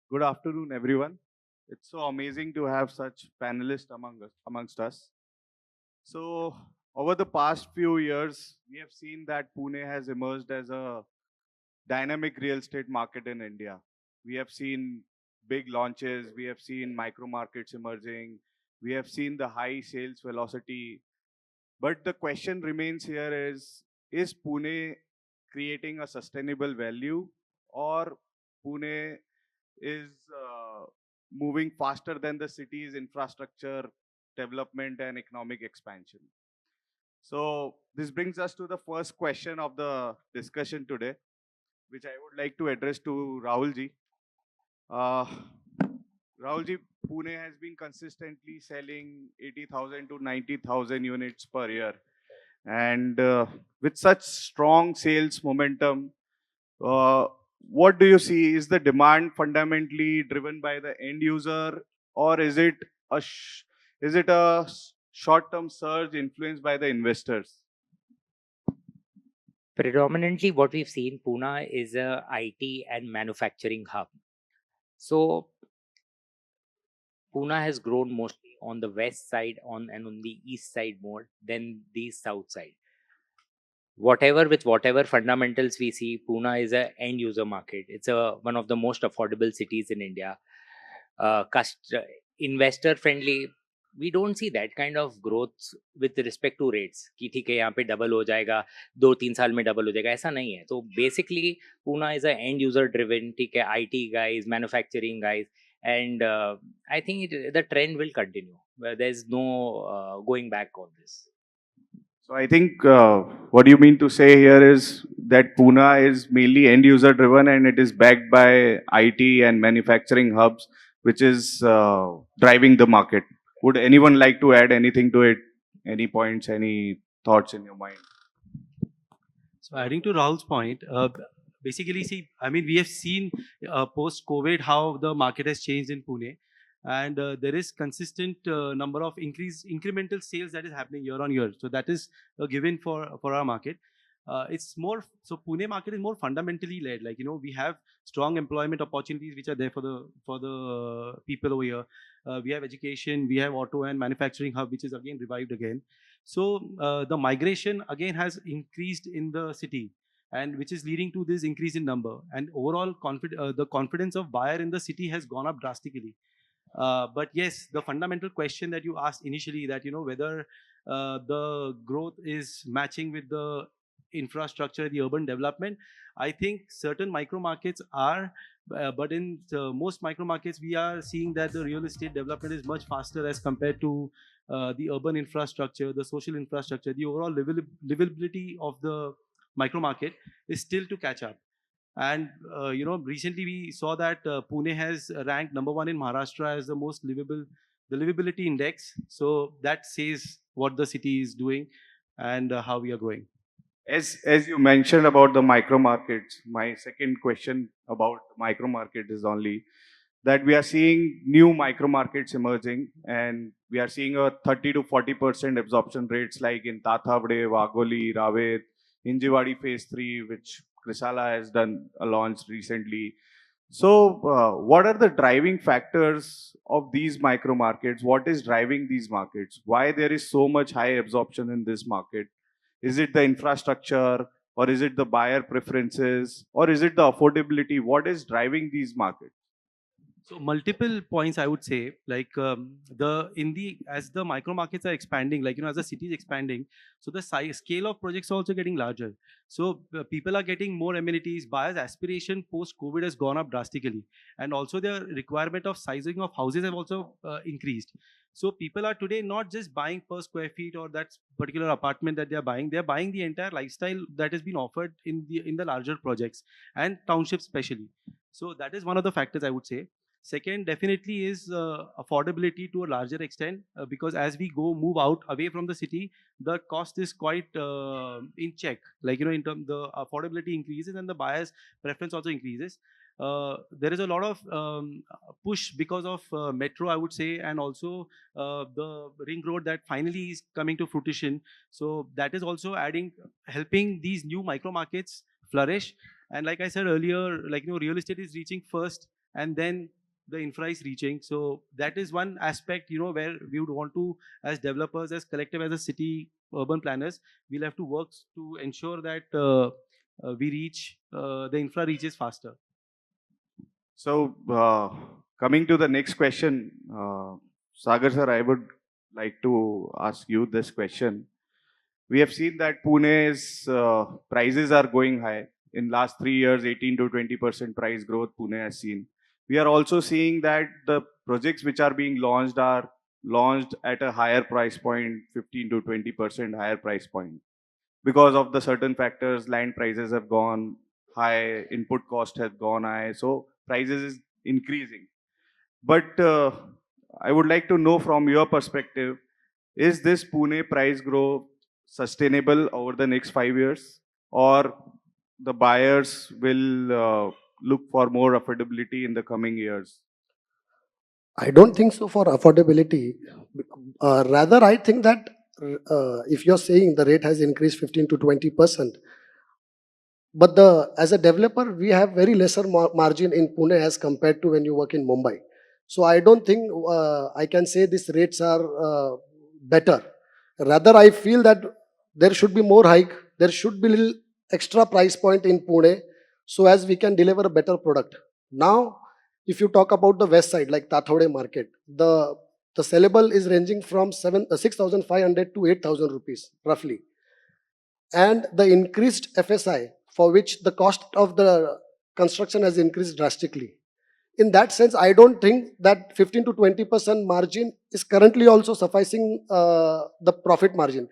Good afternoon, everyone. It's so amazing to have such panelists amongst us. So, over the past few years, we have seen that Pune has emerged as a dynamic real estate market in India. We have seen big launches, we have seen micro markets emerging, we have seen the high sales velocity. But the question remains here is Pune creating a sustainable value, or Pune is moving faster than the city's infrastructure development and economic expansion? So this brings us to the first question of the discussion today, which I would like to address to Rahul ji. Uh, Rahul ji, Pune has been consistently selling 80,000 to 90,000 units per year. And with such strong sales momentum, uh, what do you see? Is the demand fundamentally driven by the end user, or is it a short-term surge influenced by the investors? Predominantly, what we've seen, Pune is a IT and manufacturing hub. So Pune has grown mostly on the west side on the east side more than the south side. Whatever fundamentals we see, Pune is a end user market. It's one of the most affordable cities in India. Investor friendly. We don't see that kind of growth with respect to rates कि ठीक है यहाँ पे double हो जाएगा 2-3 साल में double हो जाएगा ऐसा नहीं है तो basically Poona is a and user driven ठीक है IT guys manufacturing guys and I think the trend will continue there's no going back on this. So I think what you mean to say here is that Pune is mainly end user driven and it is backed by IT and manufacturing hubs, which is driving the market. Would anyone like to add anything to it? Any points, any thoughts in your mind? So adding to Rahul's point, basically, see, I mean, we have seen post-COVID how the market has changed in Pune, and there is consistent number of incremental sales that is happening year on year. So that is a given for our market. It's more so Pune market is more fundamentally led. Like we have strong employment opportunities which are there for the people over here. We have education, we have auto and manufacturing hub which is again revived again. So the migration again has increased in the city, and which is leading to this increase in number. And overall, the confidence of buyer in the city has gone up drastically. But yes, the fundamental question that you asked initially, that whether the growth is matching with the infrastructure, the urban development. I think certain micro markets are, but in most micro markets, we are seeing that the real estate development is much faster as compared to the urban infrastructure, the social infrastructure, the overall livability of the micro market is still to catch up. And recently we saw that Pune has ranked number one in Maharashtra as the most livable, the livability index. So that says what the city is doing and how we are growing. As you mentioned about the micro markets, my second question about micro market is only that we are seeing new micro markets emerging, and we are seeing a 30 to 40% absorption rates like in Tathavade, Vagoli, Ravet, Hinjewadi Phase 3, which Krisala has done a launch recently. So, what are the driving factors of these micro markets? What is driving these markets? Why there is so much high absorption in this market? Is it the infrastructure, or is it the buyer preferences, or is it the affordability? What is driving these markets? So multiple points I would say, like the in the as the micro markets are expanding, like as the city is expanding, so the size scale of projects are also getting larger. So people are getting more amenities. Buyers' aspiration post COVID has gone up drastically, and also the requirement of sizing of houses have also increased. So people are today not just buying per square feet or that particular apartment that they are buying. They are buying the entire lifestyle that has been offered in the larger projects and townships especially. So that is one of the factors I would say. Second, definitely is affordability to a larger extent, because as we move out away from the city, the cost is quite in check. Like in terms the affordability increases and the buyer's preference also increases. There is a lot of push because of metro, I would say, and also the ring road that finally is coming to fruition. So that is also helping these new micro markets flourish. And like I said earlier, like real estate is reaching first, and then the infra is reaching. So that is one aspect, where we would want to, as developers, as collective, as a city urban planners, we'll have to work to ensure that we reach the infra reaches faster. So, coming to the next question, Sagar sir, I would like to ask you this question. We have seen that Pune's prices are going high. In last 3 years, 18 to 20% price growth Pune has seen. We are also seeing that the projects which are being launched are launched at a higher price point, 15 to 20% higher price point. Because of the certain factors, land prices have gone high, input cost has gone high, so prices is increasing. But I would like to know from your perspective, is this Pune price growth sustainable over the next 5 years, or the buyers will look for more affordability in the coming years? I don't think so for affordability. Rather, I think that if you're saying the rate has increased 15 to 20%, but as a developer, we have very lesser margin in Pune as compared to when you work in Mumbai. So I don't think I can say these rates are better. Rather, I feel that there should be more hike. There should be little extra price point in Pune, so as we can deliver a better product. Now, if you talk about the west side, like Tathode market, the sellable is ranging from 6,500 to 8,000 rupees roughly, and the increased FSI, for which the cost of the construction has increased drastically. In that sense, I don't think that 15 to 20% margin is currently also sufficing the profit margin.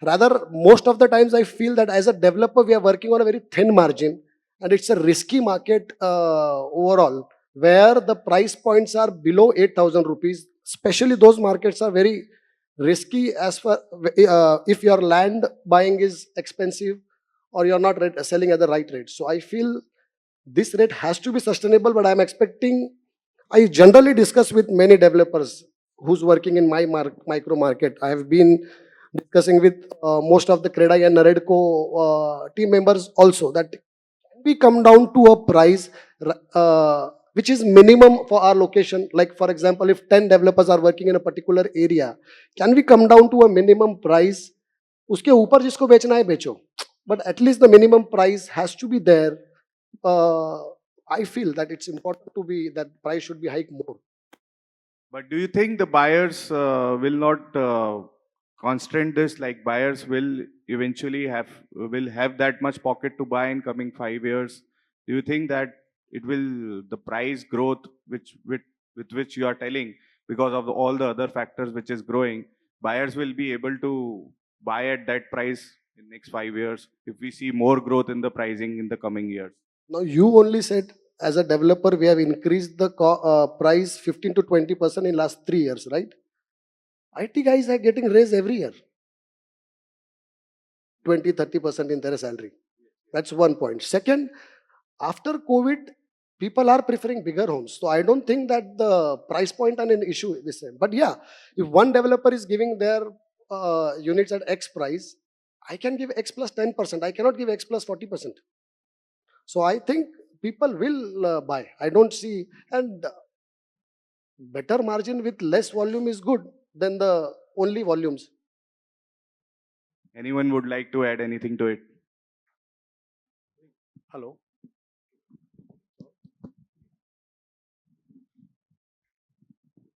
Rather, most of the times I feel that as a developer, we are working on a very thin margin, and it's a risky market overall, where the price points are below 8,000 rupees. Especially those markets are very risky as far if your land buying is expensive or you're not selling at the right rate. So I feel this rate has to be sustainable, but I'm expecting, I generally discuss with many developers who's working in my micro market. I have been discussing with most of the CREDAI and NAREDCO team members also, that can we come down to a price which is minimum for our location. Like for example, if 10 developers are working in a particular area, can we come down to a minimum price? उसके ऊपर जिसको बेचना है बेचो, but at least the minimum price has to be there. I feel that it's important to be that price should be hiked more. But do you think the buyers will not constrain this? Like buyers will eventually have that much pocket to buy in coming 5 years? Do you think that it will, the price growth with which you are telling, because of all the other factors which is growing, buyers will be able to buy at that price in next 5 years if we see more growth in the pricing in the coming years? Now you only said as a developer we have increased the price 15 to 20% in last 3 years, right? IT guys are getting raised every year, 20-30% in their salary. That's one point. Second, after COVID, people are preferring bigger homes. So I don't think that the price point and an issue is the same. But yeah, if one developer is giving their units at X price, I can give X plus 10%. I cannot give X plus 40%. So I think people will buy. I don't see, and better margin with less volume is good than the only volumes. Anyone would like to add anything to it? Hello.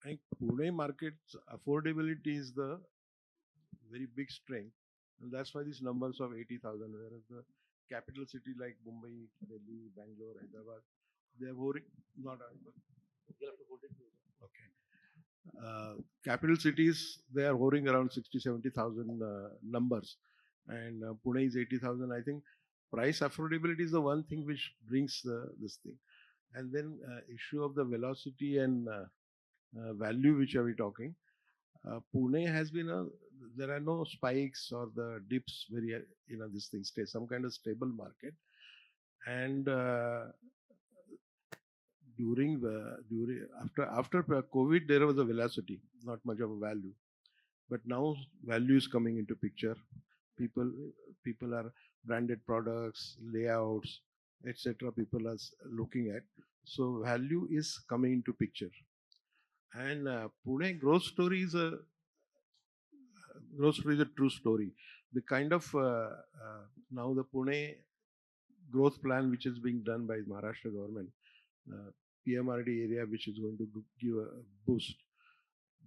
I think Pune market's affordability is the very big strength, and that's why these numbers of 80,000, whereas the capital city like Mumbai, Delhi, Bangalore, Hyderabad, they are hovering. Not you'll have to hold it. Okay. Capital cities, they are hovering around 60,000-70,000 numbers, and Pune is 80,000. I think price affordability is the one thing which brings this thing, and then issue of the velocity and value which are we talking. Pune has been there are no spikes or the dips where this thing stays, some kind of stable market, and after COVID there was a velocity, not much of a value, but now value is coming into picture. People are branded products, layouts, etc. People are looking at. So value is coming into picture. And Pune growth story is a true story. The kind of now the Pune growth plan which is being done by Maharashtra government, PMRD area, which is going to give a boost.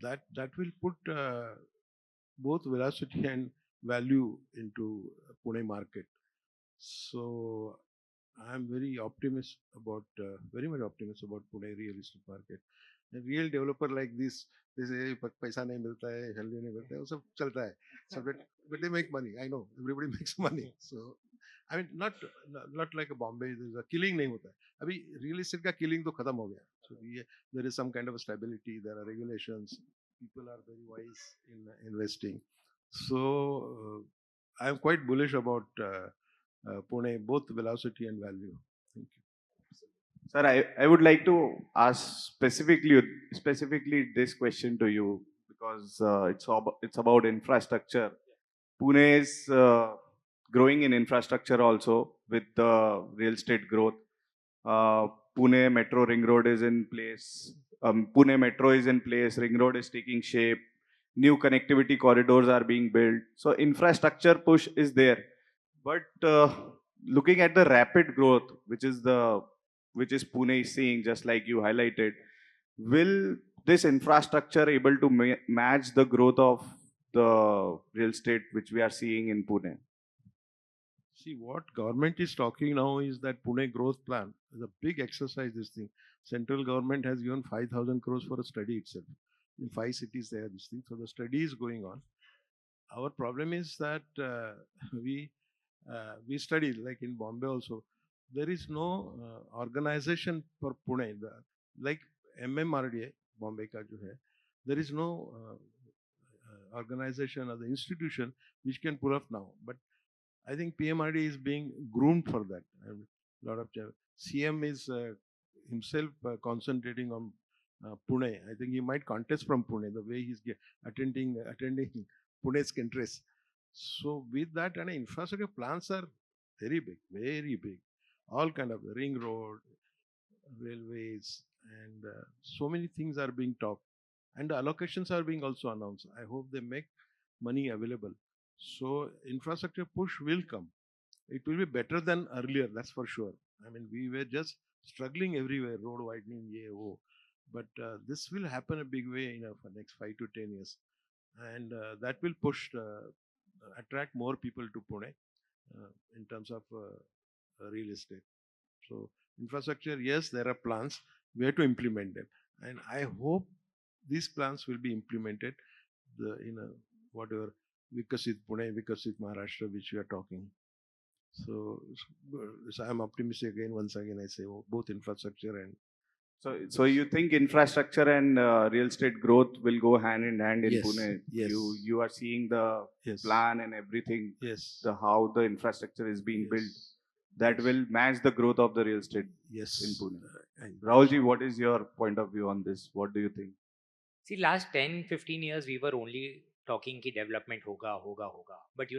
That will put both velocity and value into Pune market. So I'm very very much optimistic about Pune real estate market. A real developer like this, they say paisa nahi milta hai, salary nahi milta hai, वो सब चलता है. So but they make money. I know everybody makes money. So I mean not like a Bombay. There's a killing नहीं होता है. अभी real estate का killing तो खत्म हो गया. So there is some kind of a stability. There are regulations. People are very wise in investing. So I am quite bullish about Pune, both velocity and value. Thank you. Sir, I would like to ask specifically this question to you because it's about infrastructure. Pune is growing in infrastructure also with the real estate growth. Pune Metro Ring Road is in place. Pune Metro is in place. Ring Road is taking shape. New connectivity corridors are being built. So infrastructure push is there. But looking at the rapid growth, which is Pune is seeing, just like you highlighted, will this infrastructure able to match the growth of the real estate which we are seeing in Pune? See, what government is talking now is that Pune growth plan is a big exercise. This thing, central government has given 5,000 crores for a study itself. In 5 cities, there this thing. So the study is going on. Our problem is that we studied, like in Bombay also, there is no organization for Pune. Like MMRDA, Bombay ka jo hai, there is no organization or the institution which can pull up now. But I think PMRD is being groomed for that. A lot of CM is himself concentrating on Pune. I think he might contest from Pune the way he's attending Pune's countries. So with that, and infrastructure plans are very big, very big. All kind of ring road, railways, and so many things are being talked. And the allocations are being also announced. I hope they make money available. So infrastructure push will come. It will be better than earlier, that's for sure. I mean, we were just struggling everywhere, road widening, but this will happen a big way in for next 5 to 10 years, and that will push attract more people to Pune in terms of real estate. So infrastructure, yes, there are plans. We have to implement them, and I hope these plans will be implemented. Whatever Vikasit Pune, Vikasit Maharashtra, which we are talking. So I'm optimistic again. Once again, I say both infrastructure and. So you think infrastructure and real estate growth will go hand in hand in Yes, Pune? yes. You are seeing the Yes. plan and everything. Yes. How the infrastructure is being Yes. built. That will match the growth of the real estate Yes. in Pune. Rahulji, what is your point of view on this? What do you think? See, last 10-15 years, we were only talking ki development hoga. But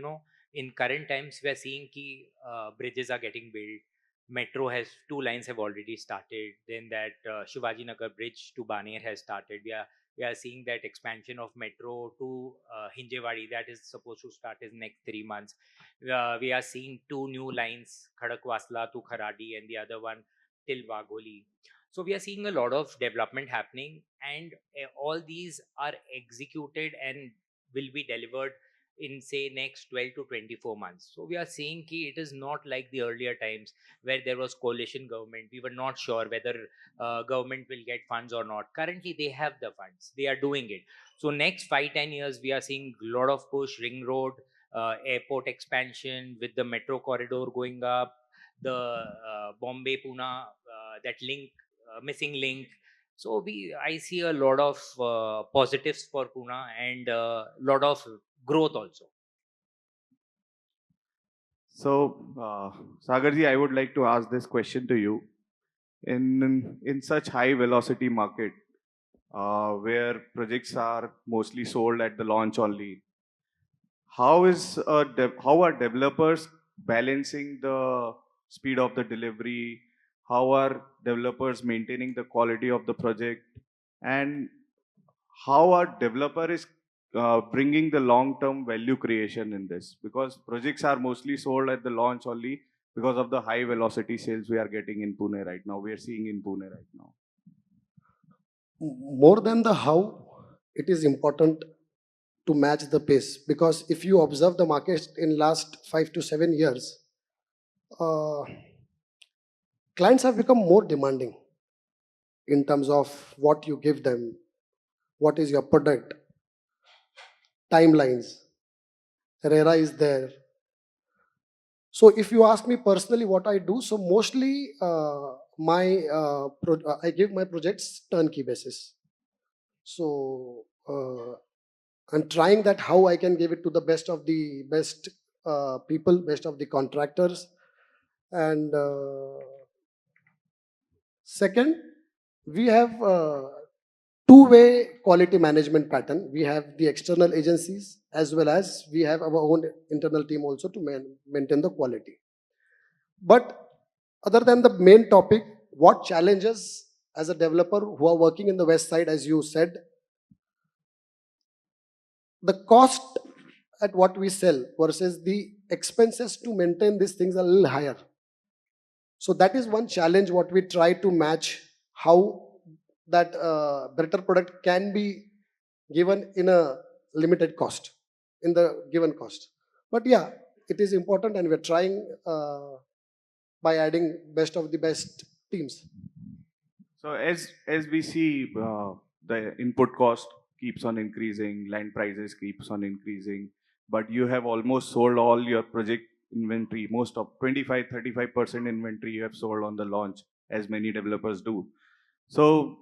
in current times, we are seeing ki bridges are getting built. Metro has 2 lines have already started. Then that Shivaji Nagar bridge to Baner has started. We are seeing that expansion of metro to Hinjewadi that is supposed to start in next 3 months. We are seeing 2 new lines, Khadakwasla to Kharadi and the other one till Wagholi. So we are seeing a lot of development happening, and all these are executed and will be delivered in say next 12 to 24 months. So we are seeing ki it is not like the earlier times where there was coalition government. We were not sure whether government will get funds or not. Currently they have the funds, they are doing it. So next 5-10 years we are seeing a lot of push, ring road, airport expansion with the metro corridor going up, the Bombay Pune that link, missing link. So I see a lot of positives for Pune and a lot of growth also. So, Sagarji, I would like to ask this question to you. In such high velocity market, where projects are mostly sold at the launch only, how are developers balancing the speed of the delivery, how are developers maintaining the quality of the project, and how our developer is bringing the long-term value creation in this, because projects are mostly sold at the launch only because of the high velocity sales we are getting in Pune right now. We are seeing in Pune right now. More than the how, it is important to match the pace, because if you observe the market in last 5 to 7 years, uh, clients have become more demanding in terms of what you give them, what is your product, timelines. RERA is there. So if you ask me personally what I do, so mostly I give my projects turnkey basis. So I'm trying that how I can give it to the best of the best people, best of the contractors. And second, we have two-way quality management pattern. We have the external agencies as well as we have our own internal team also to maintain the quality. But other than the main topic, what challenges as a developer who are working in the west side, as you said, the cost at what we sell versus the expenses to maintain these things are a little higher. So that is one challenge what we try to match, how that better product can be given in a limited cost, in the given cost. But yeah, it is important and we're trying by adding best of the best teams. So as we see, the input cost keeps on increasing, land prices keeps on increasing, but you have almost sold all your project inventory, most of 25-35% inventory you have sold on the launch, as many developers do. So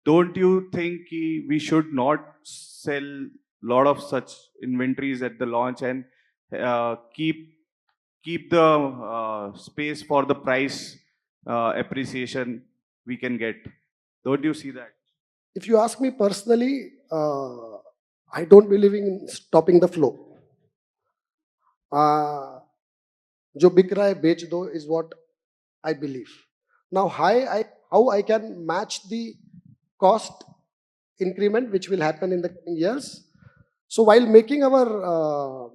don't you think we should not sell lot of such inventories at the launch and keep the space for the price appreciation we can get? Don't you see that? If you ask me personally, I don't believe in stopping the flow. जो बिक रहा है बेच दो is what I believe. Now, how I can match the cost increment which will happen in the coming years. So while making our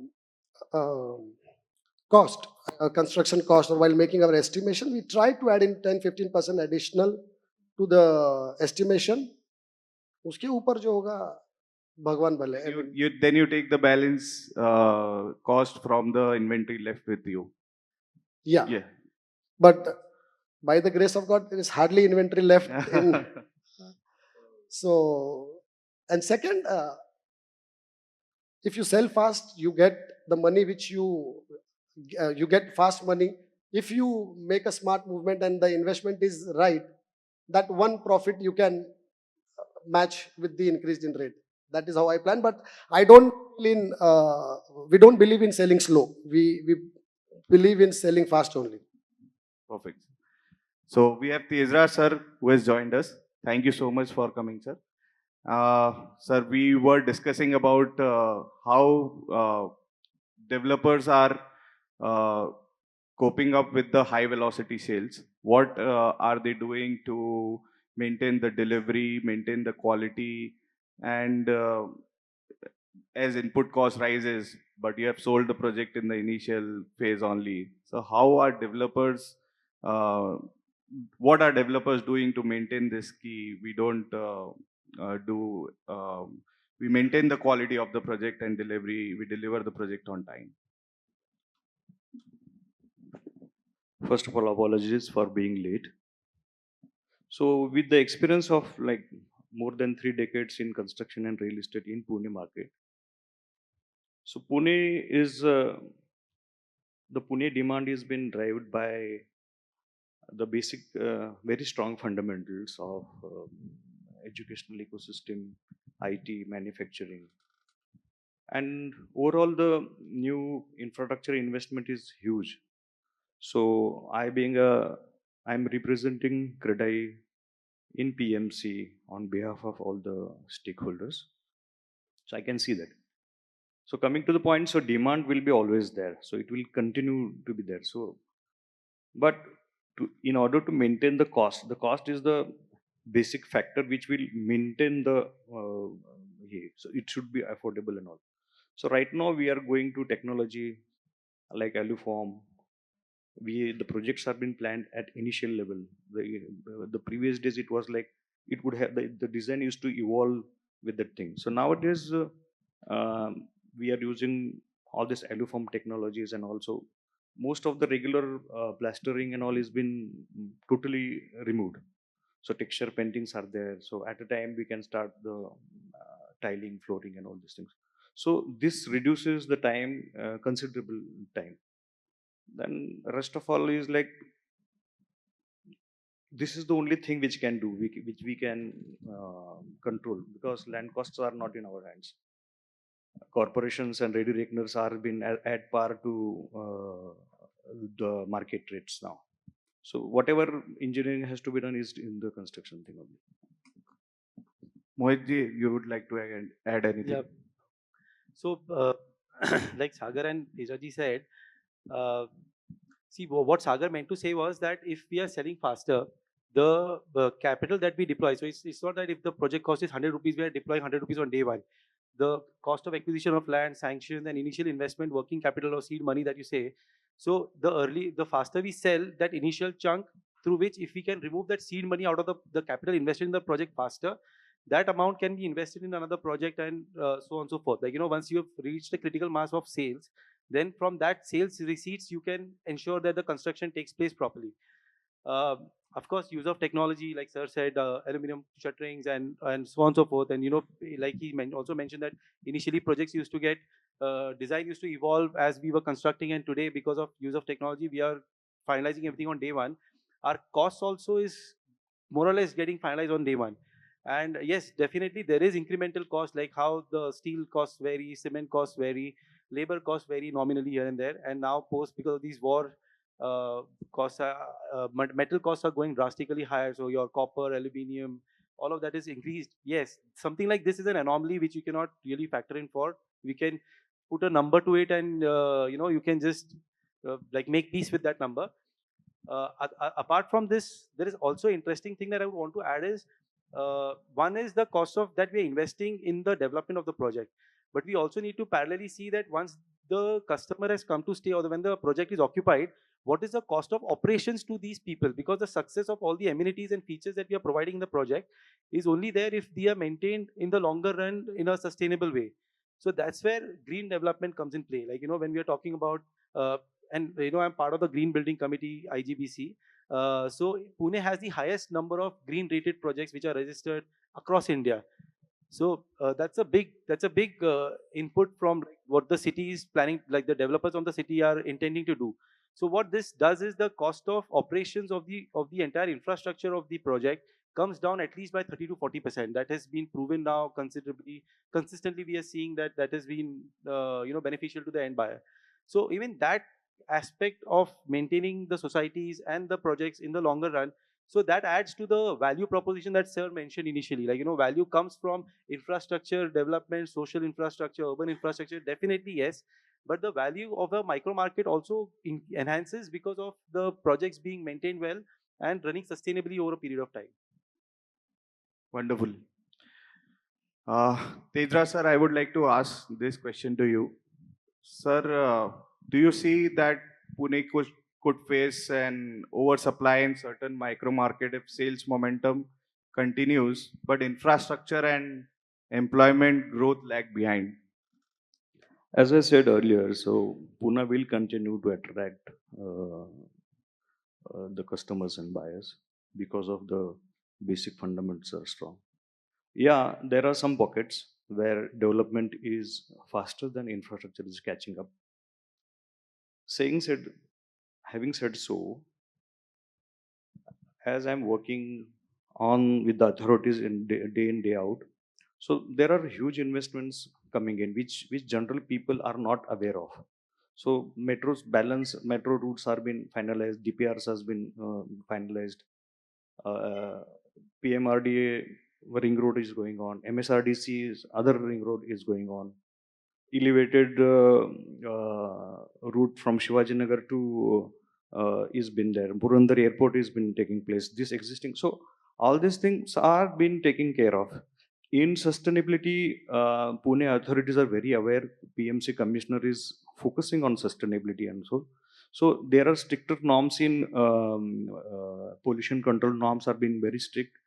cost, construction cost, or while making our estimation, we try to add in 10-15% additional to the estimation. उसके ऊपर जो होगा भगवान भले. Then you take the balance cost from the inventory left with you. Yeah. But by the grace of God, there is hardly inventory left in. So, and second, if you sell fast, you get the money which you get fast money. If you make a smart movement and the investment is right, that one profit you can match with the increase in rate. That is how I plan. But I don't we don't believe in selling slow. We believe in selling fast only. Perfect. So we have Tejraj sir who has joined us. Thank you so much for coming, sir. Sir, we were discussing about how developers are coping up with the high velocity sales. What are they doing to maintain the delivery, maintain the quality, and as input cost rises, but you have sold the project in the initial phase only. So how are developers, what are developers doing to maintain this key? We don't we maintain the quality of the project and delivery, we deliver the project on time. First of all, apologies for being late. So with the experience of like more than 3 decades in construction and real estate in Pune market, so Pune is the Pune demand is been driven by the basic very strong fundamentals of educational ecosystem, IT, manufacturing, and overall the new infrastructure investment is huge. So I'm representing CREDAI in PMC on behalf of all the stakeholders. So I can see that. So coming to the point, so demand will be always there. So it will continue to be there. So But in order to maintain the cost is the basic factor which will maintain the so it should be affordable and all. So right now we are going to technology like aluform. The projects have been planned at initial level. The previous days it was like it would have the design used to evolve with that thing. So nowadays we are using all this aluform technologies, and also most of the regular plastering and all has been totally removed. So texture paintings are there. So at a time we can start the tiling, flooring, and all these things. So this reduces the time, considerable time. Then rest of all is like this is the only thing which can do, which we can control, because land costs are not in our hands. Corporations and ready reckoners are been at par to the market rates now. So whatever engineering has to be done is in the construction thing only. Mohit ji, you would like to add anything? Yeah. So, like Sagar and Tejraj said, see what Sagar meant to say was that if we are selling faster, the capital that we deploy, so it's not that if the project cost is 100 rupees, we are deploying 100 rupees on day one. The cost of acquisition of land, sanction, and initial investment, working capital or seed money that you say. So the faster we sell that initial chunk, through which if we can remove that seed money out of the capital invested in the project faster, that amount can be invested in another project, and so on and so forth. Like, once you have reached a critical mass of sales, then from that sales receipts, you can ensure that the construction takes place properly. Uh, of course, use of technology, like sir said, aluminum shutterings and so on and so forth. And like he also mentioned that initially projects used to get design used to evolve as we were constructing, and today because of use of technology, we are finalizing everything on day one. Our costs also is more or less getting finalized on day one. And yes, definitely there is incremental cost, like how the steel costs vary, cement costs vary, labor costs vary nominally here and there. And now post, because of these war costs, metal costs are going drastically higher. So your copper, aluminium, all of that is increased. Yes, something like this is an anomaly which you cannot really factor in for. We can put a number to it, and you can just like make peace with that number. Apart from this, there is also interesting thing that I would want to add is, one is the cost of that we are investing in the development of the project, but we also need to parallelly see that once the customer has come to stay, or when the project is occupied, what is the cost of operations to these people? Because the success of all the amenities and features that we are providing in the project is only there if they are maintained in the longer run in a sustainable way. So that's where green development comes in play. Like, when we are talking about and I'm part of the green building committee, IGBC. So Pune has the highest number of green rated projects which are registered across India. So that's a big input from like what the city is planning, like the developers on the city are intending to do. So what this does is the cost of operations of the entire infrastructure of the project comes down at least by 30 to 40%. That has been proven now considerably. Consistently, we are seeing that has been beneficial to the end buyer. So even that aspect of maintaining the societies and the projects in the longer run, so that adds to the value proposition that sir mentioned initially. Like, value comes from infrastructure development, social infrastructure, urban infrastructure, definitely yes. But the value of a micro market also enhances because of the projects being maintained well and running sustainably over a period of time. Wonderful. Tejraj sir, I would like to ask this question to you. Sir, do you see that Pune could face an oversupply in certain micro market if sales momentum continues, but infrastructure and employment growth lag behind? As I said earlier, so Pune will continue to attract the customers and buyers because of the basic fundamentals are strong. Yeah, there are some pockets where development is faster than infrastructure is catching up. Having said so, as I'm working on with the authorities day in day out, so there are huge investments coming in, which general people are not aware of. So metro routes are been finalized, DPRs has been finalized, uh, PMRDA ring road is going on, MSRDC's other ring road is going on, elevated route from Shivajinagar to is been there. Purandar Airport is been taking place. This existing, so all these things are being taken care of. In sustainability, Pune authorities are very aware. PMC commissioner is focusing on sustainability, and so there are stricter norms in pollution control norms are being very strict.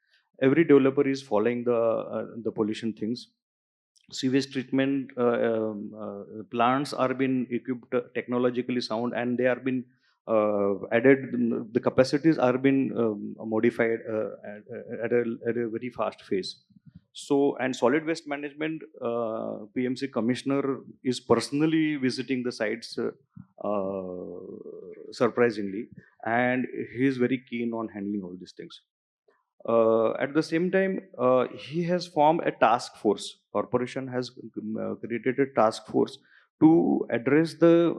Every developer is following the pollution things. Sewage treatment plants are being equipped technologically sound, and they are been added. The capacities are been modified at a very fast phase. So, and solid waste management, PMC commissioner is personally visiting the sites, surprisingly, and he is very keen on handling all these things. At the same time, he has formed a task force. Corporation has created a task force to address the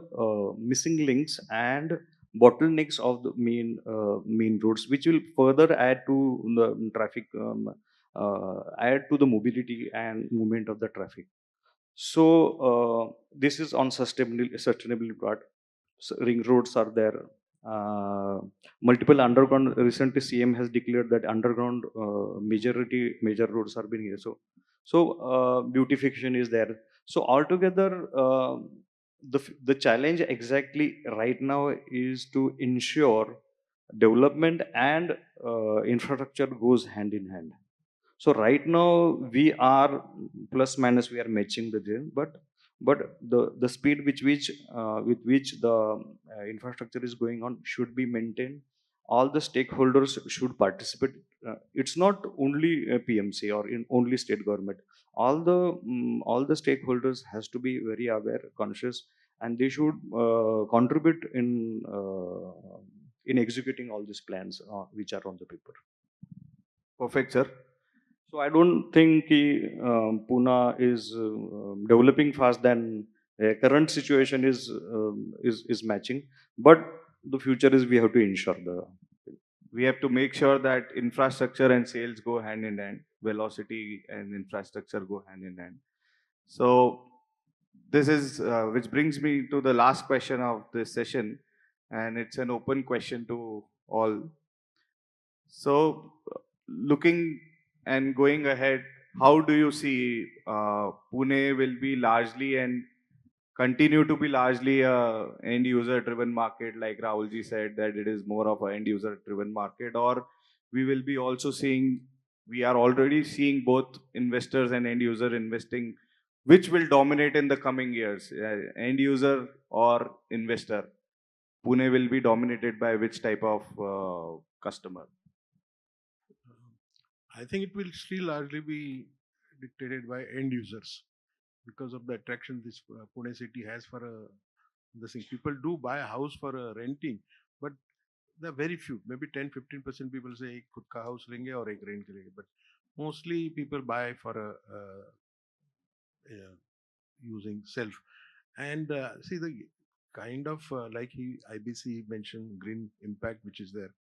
missing links and bottlenecks of the main roads, which will further add to the traffic, add to the mobility and movement of the traffic. So this is on sustainability part. Ring roads are there. Multiple underground. Recently, CM has declared that underground major roads are being here. So beautification is there. So altogether, the challenge exactly right now is to ensure development and infrastructure goes hand in hand. So right now we are plus minus we are matching the deal, but the speed which with which the infrastructure is going on should be maintained. All the stakeholders should participate. It's not only PMC or in only state government. All the stakeholders has to be very aware, conscious, and they should contribute in executing all these plans which are on the paper. Perfect, sir. So I don't think Pune is developing fast than current situation is matching. But the future is we have to ensure the. We have to make sure that infrastructure and sales go hand in hand. Velocity and infrastructure go hand in hand. So this is which brings me to the last question of this session, and it's an open question to all. So, looking and going ahead, how do you see Pune will be largely and continue to be largely a end user driven market, like Rahul ji said that it is more of an end user driven market, or we will be also seeing, we are already seeing both investors and end user investing, which will dominate in the coming years, end user or investor. Pune will be dominated by which type of customer? I think it will still largely be dictated by end users because of the attraction this Pune city has for the thing. People do buy a house for renting, but there are very few, maybe 10-15% people say एक खुद का house लेंगे और एक rent करेंगे, but mostly people buy for using self. And see the kind of like IBC mentioned green impact which is there.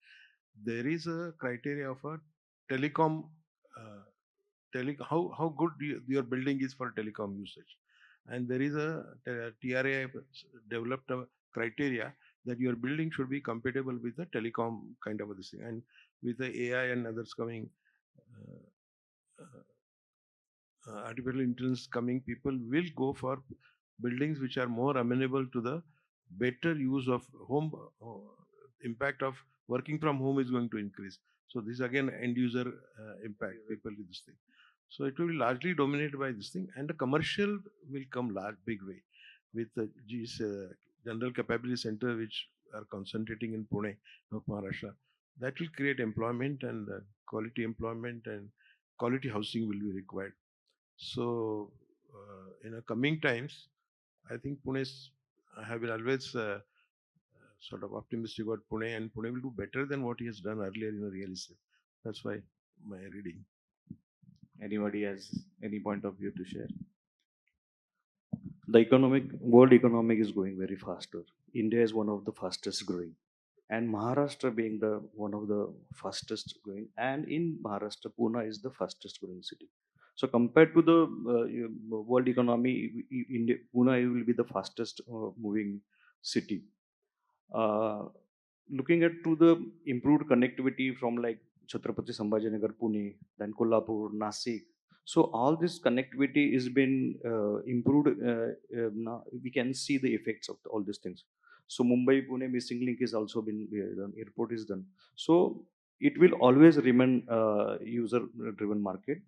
There is a criteria of a telecom. How good your building is for telecom usage, and there is a TRA developed a criteria that your building should be compatible with the telecom kind of a this thing, and with the AI and others coming, artificial intelligence coming, people will go for buildings which are more amenable to the better use of home. Impact of working from home is going to increase. So this again end user impact people with this thing. So it will be largely dominated by this thing, and the commercial will come large big way with the general capability center which are concentrating in Pune of Maharashtra. That will create employment and quality employment, and quality housing will be required. So in the coming times, I think I have been always sort of optimistic about Pune, and Pune will do better than what he has done earlier in a real estate. That's why my reading. Anybody has any point of view to share? The world economic is going very faster. India is one of the fastest growing, and Maharashtra being the one of the fastest growing, and in Maharashtra, Pune is the fastest growing city. So compared to the world economy, India, Pune will be the fastest moving city. looking at to the improved connectivity from like Chhatrapati Sambhajinagar, Pune, then Kolhapur, Nasik. So all this connectivity is been improved. Now we can see the effects of all these things. So Mumbai Pune missing link is also been done. Airport is done. So it will always remain user driven market.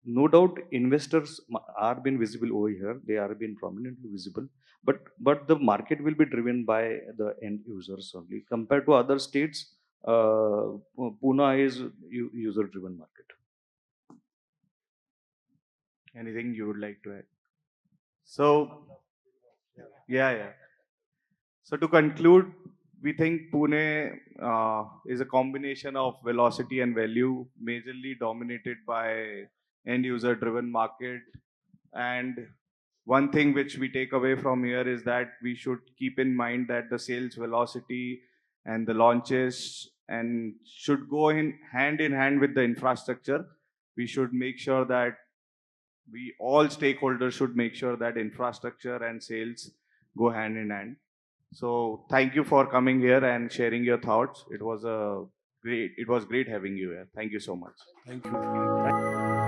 No doubt investors are been visible over here. They are been prominently visible, but the market will be driven by the end users only. Compared to other states, Pune is user driven market. Anything you would like to add? So, yeah. So to conclude, we think Pune is a combination of velocity and value, majorly dominated by end user driven market. And one thing which we take away from here is that we should keep in mind that the sales velocity and the launches and should go in hand with the infrastructure. We should make sure that we all stakeholders should make sure that infrastructure and sales go hand in hand. So thank you for coming here and sharing your thoughts. It was great having you here. Thank you so much. Thank you.